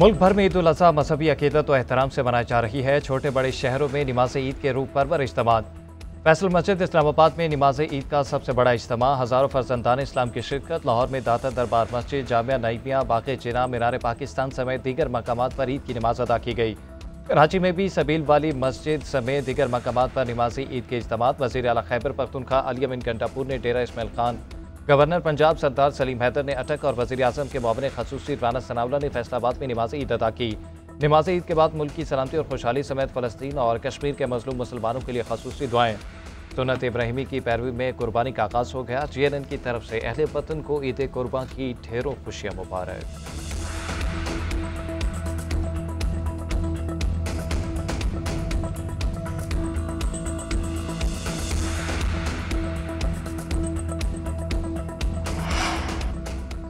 मुल्क भर में ईद उल अज़हा मजहबी अकीदत व एहतराम से मनाई जा रही है। छोटे बड़े शहरों में नमाज ईद के रूप परवर इज्तिमा। फैसल मस्जिद इस्लामाबाद में नमाज ईद का सबसे बड़ा इज्तिमा। हज़ारों फर्जंदान इस्लाम की शिरकत। लाहौर में दाता दरबार मस्जिद, जामिया नईमिया, बाक़े जिना, मीनार पाकिस्तान समेत दीगर मकामात पर ईद की नमाज अदा की गई। कराची में भी सबील वाली मस्जिद समेत दीगर मकामात पर नमाज ईद के इज्तिमा। वज़ीर आला खैबर पख्तूनख्वा अली अमीन घंटापुर ने डेरा इस्माइल खान, गवर्नर पंजाब सरदार सलीम हैदर ने अटक और वज़ीर आज़म के मुआविन खसूसी राना सनाउल्लाह ने फैसलाबाद में नमाज ईद अदा की। नमाज ईद के बाद मुल्क की सलामती और खुशहाली समेत फ़लस्तीन और कश्मीर के मजलूम मुसलमानों के लिए खसूसी दुआएं। सुन्नत इब्राहिमी की पैरवी में कुर्बानी का आगाज़ हो गया। GNN की तरफ से अहले वतन को ईद कुर्बान की ढेरों खुशियाँ मुबारक।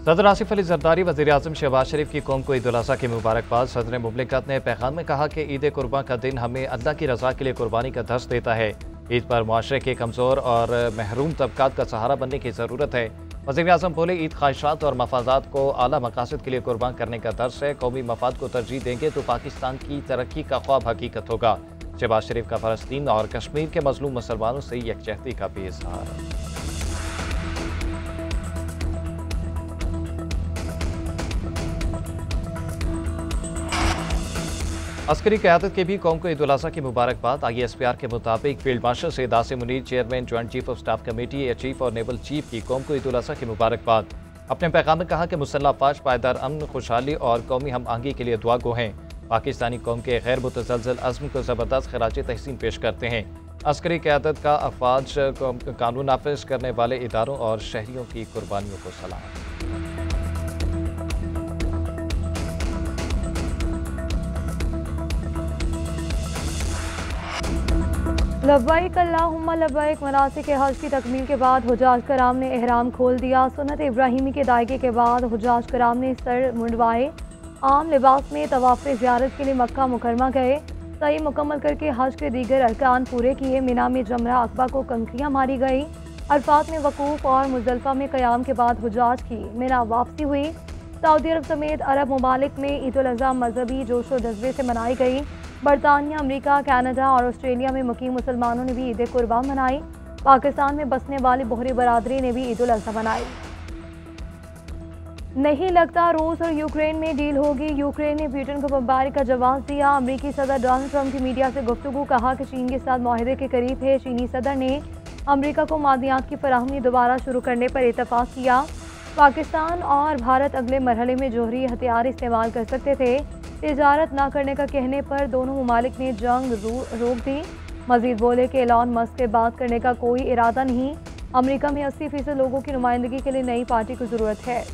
सदर आसिफ अली जरदारी वज़ीर आज़म शहबाज शरीफ की कौम को ईद उल अज़हा की मुबारकबाद। सदर मुमलिकत ने पैगाम में कहा कि ईद कुर्बान का दिन हमें अल्लाह की रज़ा के लिए कुर्बानी का दर्स देता है। ईद पर मुआशरे के कमज़ोर और महरूम तबकात का सहारा बनने की ज़रूरत है। वज़ीर आज़म बोले, ईद ख्वाहिशात और मफादात को आला मकासद के लिए कुर्बान करने का दर्स है। कौमी मफाद को तरजीह देंगे तो पाकिस्तान की तरक्की का ख्वाब हकीकत होगा। शहबाज शरीफ का फ़लस्तीन और कश्मीर के मजलूम मुसलमानों से यकजहती का भी इज़हार। अस्करी क़यादत के भी कौम को ईद उल अज़हा की मुबारकबाद। ISPR के मुताबिक field marshal Syed Asim Munir, chairman joint chief of staff committee, air chief और नेवल चीफ की कौम को ईद उल अज़हा की मुबारकबाद। अपने पैगाम में कहा कि मुसल्लह अफ़वाज पायदार अमन, खुशहाली और कौमी हम आहंगी के लिए दुआ गो हैं। पाकिस्तानी कौम के गैर मुतज़लज़ल अज़्म को ज़बरदस्त खराज तहसीन पेश करते हैं। अस्करी क़यादत का अफ़वाज, कानून नाफिज करने वाले इदारों और शहरियों की कुर्बानियों को सलाम। लब्बैक अल्लाहुम्मा लब्बैक मनासिक हज की तकमील के बाद हुज्जाज कराम ने एहराम खोल दिया। सुन्नत इब्राहिमी के दायके के बाद हुज्जाज कराम ने सर मुंडवाए। आम लिबास में तवाफ़ ज़ियारत के लिए मक्का मुकरमा गए। सही मुकम्मल करके हज के दीगर अरकान पूरे किए। मिना में जमरा अकबा को कंकरियाँ मारी गई। अरफात में वकूफ़ और मुज़दलिफ़ा में क़याम के बाद हुज्जाज की मिना वापसी हुई। सऊदी अरब समेत अरब ममालिक में ईद उल अज़हा मजहबी जोशो जज्बे से मनाई गई। बरतानिया, अमरीका, कनाडा और ऑस्ट्रेलिया में मुकीम मुसलमानों ने भी ईद कुर्बान मनाई। पाकिस्तान में बसने वाली बोहरी बरादरी ने भी ईद उल अज़हा मनाई। नहीं लगता रूस और यूक्रेन में डील होगी। यूक्रेन ने ब्रिटेन को बमबारी का जवाब दिया। अमरीकी सदर डोनाल्ड ट्रंप की मीडिया से गुफ्तगू, कहा कि चीन के साथ मुआहदे के करीब है। चीनी सदर ने अमरीका को मादियात की फराहमी दोबारा शुरू करने पर इत्तफाक किया। पाकिस्तान और भारत अगले मरहले में जोहरी हथियार इस्तेमाल कर सकते थे। तिजारत ना करने का कहने पर दोनों ममालिक ने जंग रोक दी। मजीद बोले कि एलॉन मस्क से बात करने का कोई इरादा नहीं। अमेरिका में 80% लोगों की नुमाइंदगी के लिए नई पार्टी की ज़रूरत है।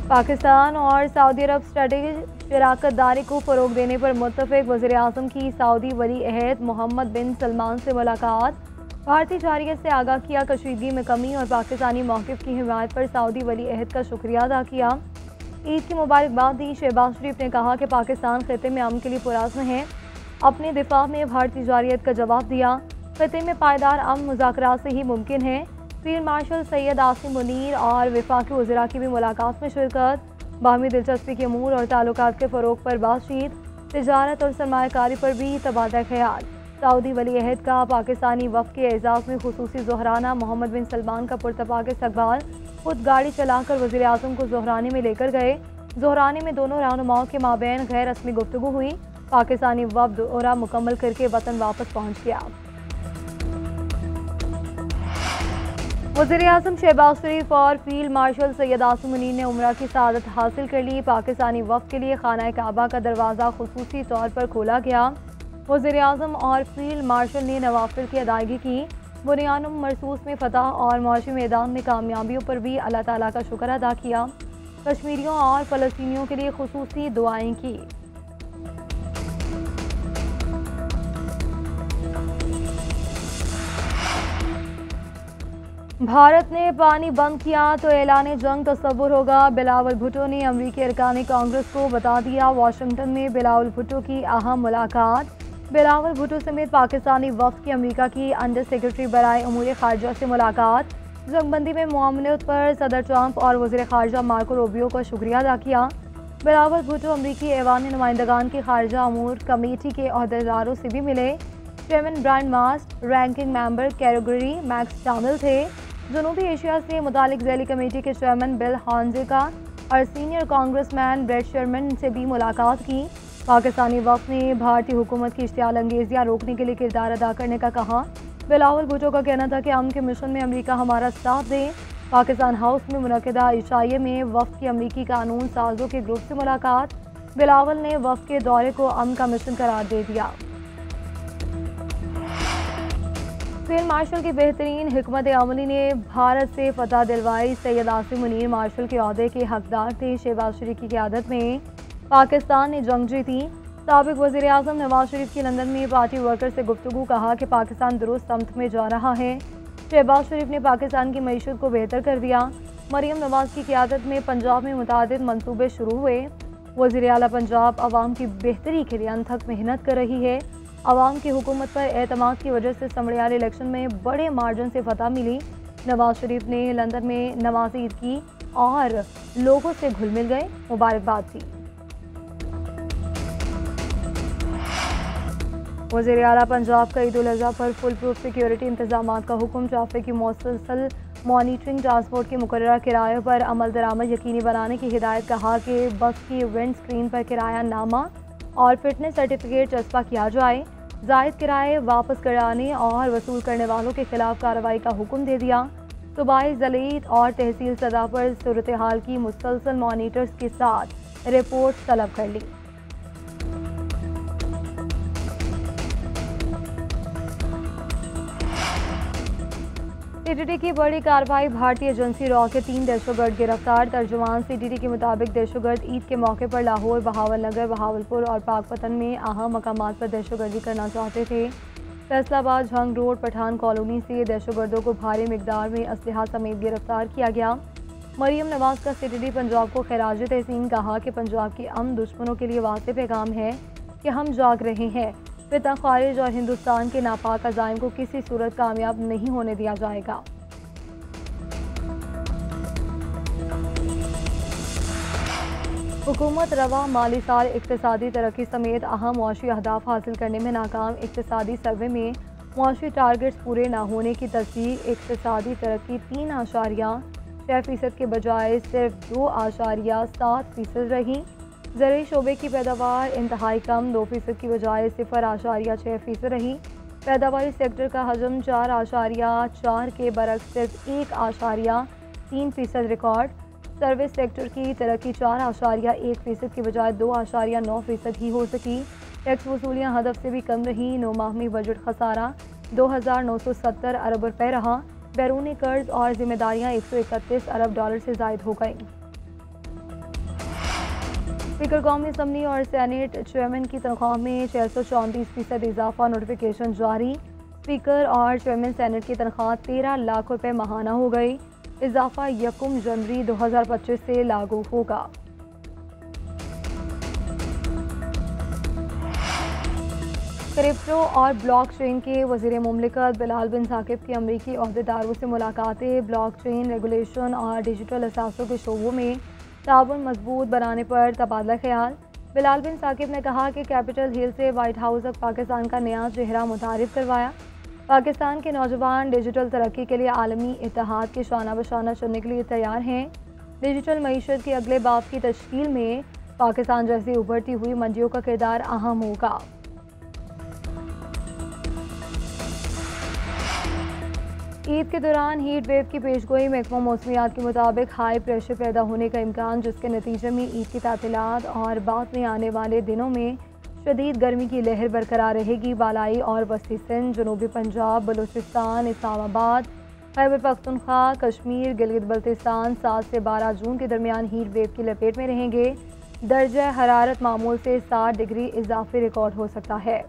पाकिस्तान और सऊदी अरब स्ट्रेटेजिक शराकत दारी को फ़रोग देने पर मुत्तफ़िक़। वज़ीर आज़म की सऊदी वली अहद मोहम्मद बिन सलमान से मुलाकात। भारतीय जारियत से आगाह किया, कशीदगी में कमी और पाकिस्तानी मौक़िफ़ की हिमायत पर सऊदी वली अहद का शुक्रिया अदा किया। ईद की मुबारकबाद दी। शहबाज शरीफ ने कहा कि पाकिस्तान खिते में अमन के लिए पुरअज़्म है। अपने दिफा में भारतीय जारियत का जवाब दिया। खिते में पायदार अमन मुज़ाकरात से ही मुमकिन है। फील्ड मार्शल सैयद आसिम मुनीर और वफाकी वज़रा की भी मुलाकात में शिरकत। बाहमी दिलचस्पी के अमूर और ताल्लुकात के फ़रोग पर बातचीत। तिजारत और सरमायाकारी पर भी तबादला ख्याल। सऊदी वली अहद का पाकिस्तानी वफ़द के एजाज़ में खुसूसी ज़ोहराना। मोहम्मद बिन सलमान का पुरतपाक इस्तक़बाल। खुद गाड़ी चलाकर वज़ीर आज़म को ज़ोहराने में लेकर गए। ज़ोहराने में दोनों रहनुमाओं के माबैन गैर रस्मी गुफ्तगू हुई। पाकिस्तानी वफ़द दौरा मुकम्मल करके वतन वापस पहुँच गया। वज़ीर आज़म शहबाज शरीफ और फील्ड मार्शल सैयद आसिम मुनीर ने उम्रा की सआदत हासिल कर ली। पाकिस्तानी वफ़द के लिए खाना काबा का दरवाज़ा खुसूसी तौर पर खोला गया। वज़ीर आज़म और फील्ड मार्शल ने नवाफिल की अदायगी की। बुनियान मरसूस में फ़तह और मुआशी मैदान में कामयाबियों पर भी अल्लाह ताला का शुक्र अदा किया। कश्मीरियों और फ़लस्तीनियों के लिए खुसूसी दुआएं की। भारत ने पानी बंद किया तो ऐलान जंग तस्वुर होगा। बिलावल भुट्टो ने अमरीकी अरकान कांग्रेस को बता दिया। वाशिंगटन में बिलावल भुट्टो की अहम मुलाकात। बिलावल भुट्टो समेत पाकिस्तानी वफ़द की अमरीका की अंडर सेक्रेटरी बराए उमूर खारजा से मुलाकात। जंगबंदी में मुआवनत पर सदर ट्रंप और वज़ीर ख़ारजा मार्को रूबियो का शुक्रिया अदा किया। बिलावल भुट्टो अमरीकी ऐवान नुमाइंदगान की ख़ारजा अमूर कमेटी के अहदेदारों से भी मिले। चेयरमैन ब्रायन मास्ट, रैंकिंग मेंबर कैटेगरी मैक्स शामिल थे। जनूबी एशिया से मुतालिक ज़ैली कमेटी के चेयरमैन बिल हांजेका और सीनियर कांग्रेसमैन ब्रेड शर्मन से भी मुलाकात की। पाकिस्तानी वफ़द ने भारतीय हुकूमत की इश्तियाल अंगेजियाँ रोकने के लिए किरदार अदा करने का कहा। बिलावल भुट्टो का कहना था कि अमन के मिशन में अमेरिका हमारा साथ दे। पाकिस्तान हाउस में मुनक़दा इशाइये में वफ़द की अमरीकी कानून साजों के ग्रुप से मुलाकात। बिलावल ने वफ़द के दौरे को अमन का मिशन करार दे दिया। फील्ड मार्शल की बेहतरीन हिकमत अमली ने भारत से फतह दिलवाई। सैयद आसिम मुनीर मार्शल के ओहदे के हकदार थे। शहबाज शरीफ की क़यादत में पाकिस्तान ने जंग जीती। साबिक़ वज़ीर आज़म नवाज शरीफ की लंदन में पार्टी वर्कर से गुफ्तगू, कहा कि पाकिस्तान दुरुस्त समत में जा रहा है। शहबाज शरीफ ने पाकिस्तान की मईशत को बेहतर कर दिया। मरीम नवाज की क़यादत में पंजाब में मुतादिद मनसूबे शुरू हुए। वज़ीर आला पंजाब अवाम की बेहतरी के लिए अनथक मेहनत कर रही है। अवाम की हुकूमत पर एतमाद की वजह से समड़ियाल इलेक्शन में बड़े मार्जिन से फतह मिली। नवाज शरीफ ने लंदन में नमाज ईद की और लोगों से घुल मिल गए, मुबारकबाद दी। वज़ीर आला पंजाब का ईद उल अज़हा पर फुल प्रूफ सिक्योरिटी इंतजाम का हुक्म। ट्रैफिक की मुसलसल मॉनिटरिंग, ट्रांसपोर्ट के मुकर्रर किरायों पर अमल दरामद यकीनी बनाने की हिदायत। कहा कि बस की विंड स्क्रीन पर किराया नामा और फिटनेस सर्टिफिकेट चस्पा किया जाए। जायद किराए वापस कराने और वसूल करने वालों के खिलाफ कार्रवाई का हुक्म दे दिया। सूबाई ज़लीत और तहसील सतह पर सूरत हाल की मुसलसल मॉनिटर्स के साथ रिपोर्ट तलब कर ली। सीटीटी की बड़ी कार्रवाई। भारतीय एजेंसी रॉ के 3 दहशतगर्द गिरफ्तार। तर्जुमान सीटीटी के मुताबिक दहशतगर्द ईद के मौके पर लाहौर, बहावलनगर, बहावलपुर और पाकपतन में अहम मकामात पर दहशतगर्दी करना चाहते थे। फैसलाबाद, झंग रोड, पठान कॉलोनी से दहशतगर्दों को भारी मिकदार में असलहा समेत गिरफ्तार किया गया। मरीम नवाज का सीटीटी पंजाब को खिराज तहसीन। कहा कि पंजाब की अमन दुश्मनों के लिए वाज़ेह पैगाम है कि हम जाग रहे हैं। फितना खारिज और हिंदुस्तान के नापाक अज़ाइम को किसी सूरत कामयाब नहीं होने दिया जाएगा। हुकूमत रवा माली साल इक्तिसादी तरक्की समेत अहम मुआशी अहदाफ हासिल करने में नाकाम। इक्तिसादी सर्वे में मुआशी टारगेट्स पूरे न होने की तस्दीक। इक्तिसादी तरक्की 3.6% के बजाय सिर्फ 2.7% रही। ज़रूरी शोबे की पैदावार इंतहाई कम, 2% की बजाय 0.6% रही। पैदावारी सेक्टर का हजम 4.4 के बरक्स सिर्फ 1.3% रिकॉर्ड। सर्विस सेक्टर की तरक्की 4.1% की बजाय 2.9% ही हो सकी। टैक्स वसूलियाँ हदफ से भी कम रही। 9 माह में बजट खसारा 2,970 अरब रुपये रहा। बैरूनी कर्ज और जिम्मेदारियाँ 131 अरब डॉलर से ज़ायद हो गईं। स्पीकर कौमी असम्बली और सेनेट चेयरमैन की तनख्वाह में 634% इजाफा। नोटिफिकेशन जारी। स्पीकर और चेयरमैन सेनेट की तनख्वाह 13 लाख रुपये माहाना हो गई। इजाफा 1 जनवरी 2025 से लागू होगा। क्रिप्टो और ब्लॉकचेन के वज़ीर मुमलिकत बिलाल बिन साकिब की अमरीकी अहदेदारों से मुलाकातें। ब्लॉकचेन रेगुलेशन और डिजिटल असासों के शोबों में ताउन मजबूत बनाने पर तबादला ख्याल। बिलाल बिन साकिब ने कहा कि कैपिटल हिल से वाइट हाउस अब पाकिस्तान का नया चेहरा मुतारिफ करवाया। पाकिस्तान के नौजवान डिजिटल तरक्की के लिए आलमी इत्तेहाद के शाना बशाना चलने के लिए तैयार हैं। डिजिटल मईशत के अगले बाब की तश्कील में पाकिस्तान जैसी उभरती हुई मंडियों का किरदार अहम होगा। ईद के दौरान हीट वेव की पेशगोई। महकमा मौसमियात के मुताबिक हाई प्रेशर पैदा होने का इम्कान, जिसके नतीजे में ईद की तातीलात और बाद में आने वाले दिनों में शदीद गर्मी की लहर बरकरार रहेगी। बालाई और वस्ती सिंध, जनूबी पंजाब, बलूचिस्तान, इस्लामाबाद, खैबर पख्तूनख्वा, कश्मीर, गिलगित बल्तिस्तान 7 से 12 जून के दरमियान हीट वेव की लपेट में रहेंगे। दर्जा हरारत मामूल से 60 डिग्री इजाफी रिकॉर्ड हो सकता है।